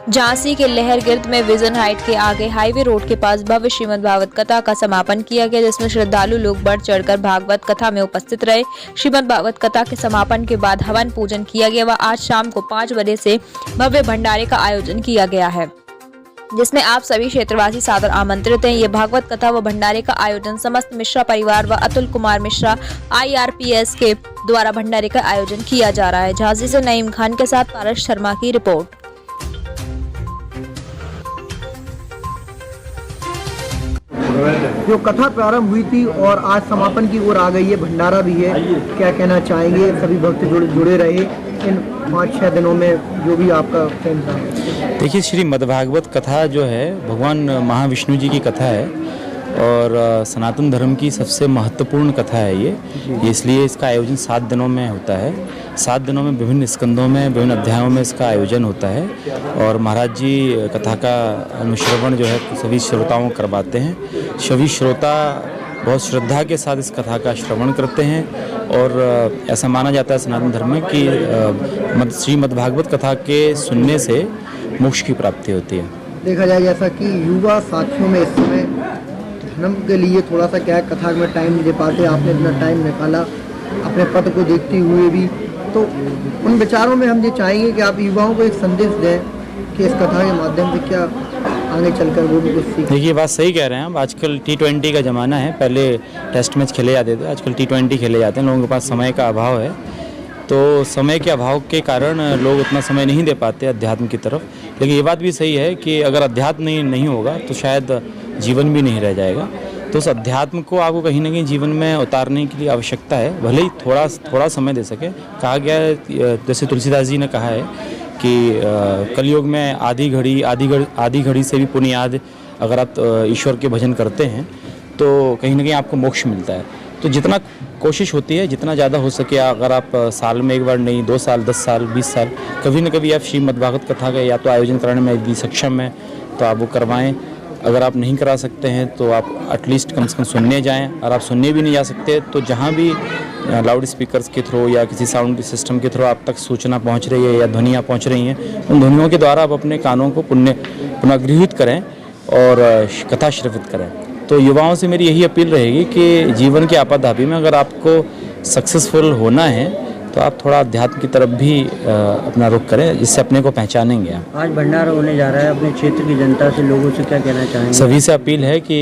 झांसी के लहरगिर्द में vision height के आगे हाईवे रोड के पास भव्य श्रीमद् भागवत कथा का समापन किया गया, जिसमें श्रद्धालु लोग बढ़ चढ़कर भागवत कथा में उपस्थित रहे। श्रीमद् भागवत कथा के समापन के बाद हवन पूजन किया गया व आज शाम को 5 बजे से भव्य भंडारे का आयोजन किया गया है, जिसमें आप सभी क्षेत्रवासी सादर आमंत्रित हैं। ये भागवत कथा व भंडारे का आयोजन समस्त मिश्रा परिवार व अतुल कुमार मिश्रा IRPS के द्वारा भंडारे का आयोजन किया जा रहा है। झांसी से नईम खान के साथ पारस शर्मा की रिपोर्ट। जो कथा प्रारंभ हुई थी और आज समापन की ओर आ गई है, भंडारा भी है, क्या कहना चाहेंगे? सभी भक्त जुड़े रहे इन 5-6 दिनों में, जो भी आपका प्रेम था। देखिए, श्रीमद्भागवत कथा जो है भगवान महाविष्णु जी की कथा है और सनातन धर्म की सबसे महत्वपूर्ण कथा है ये इसलिए इसका आयोजन 7 दिनों में होता है। 7 दिनों में विभिन्न स्कंदों में विभिन्न अध्यायों में इसका आयोजन होता है और महाराज जी कथा का अनुश्रवण जो है सभी श्रोताओं को करवाते हैं। सभी श्रोता बहुत श्रद्धा के साथ इस कथा का श्रवण करते हैं और ऐसा माना जाता है सनातन धर्म में कि श्रीमद्भागवत कथा के सुनने से मोक्ष की प्राप्ति होती है। देखा जाए जैसा कि युवा साथियों में इस समय धर्म के लिए थोड़ा सा क्या है, कथा में टाइम नहीं दे पाते, आपने इतना टाइम निकाला अपने पद को देखते हुए भी, तो उन विचारों में हम ये चाहेंगे कि आप युवाओं को एक संदेश दें कि इस कथा के माध्यम से क्या आगे चलकर वो भी कुछ सीखें। देखिए, बात सही कह रहे हैं आप। आजकल T20 का ज़माना है, पहले टेस्ट मैच खेले जाते थे, आजकल T20 खेले जाते हैं। लोगों के पास समय का अभाव है, तो समय के अभाव के कारण लोग उतना समय नहीं दे पाते अध्यात्म की तरफ। लेकिन ये बात भी सही है कि अगर अध्यात्म नहीं होगा तो शायद जीवन भी नहीं रह जाएगा। तो उस अध्यात्म को आपको कहीं ना कहीं जीवन में उतारने के लिए आवश्यकता है, भले ही थोड़ा समय दे सके। कहा गया है, जैसे तुलसीदास जी ने कहा है कि कलयुग में आधी घड़ी से भी पुनियाद अगर आप ईश्वर के भजन करते हैं तो कहीं ना कहीं आपको मोक्ष मिलता है। तो जितना कोशिश होती है, जितना ज़्यादा हो सके, अगर आप साल में एक बार नहीं, 2 साल, 10 साल, 20 साल, कभी न कभी आप श्रीमद्भागवत कथा का या तो आयोजन कराने में यदि सक्षम है तो आप वो करवाएं। अगर आप नहीं करा सकते हैं तो आप एटलीस्ट कम से कम सुनने जाएं। और आप सुनने भी नहीं जा सकते तो जहाँ भी लाउड स्पीकर्स के थ्रू या किसी साउंड सिस्टम के थ्रू आप तक सूचना पहुँच रही है या ध्वनियाँ पहुँच रही हैं, उन ध्वनियों के द्वारा आप अपने कानों को पुनर्गृहित करें और कथा श्रवित करें। तो युवाओं से मेरी यही अपील रहेगी कि जीवन की आपाधापी में अगर आपको सक्सेसफुल होना है तो आप थोड़ा अध्यात्म की तरफ भी अपना रुख करें, जिससे अपने को पहचानेंगे। आज भंडारा होने जा रहा है, अपने क्षेत्र की जनता से, लोगों से क्या कहना चाहेंगे? सभी से अपील है कि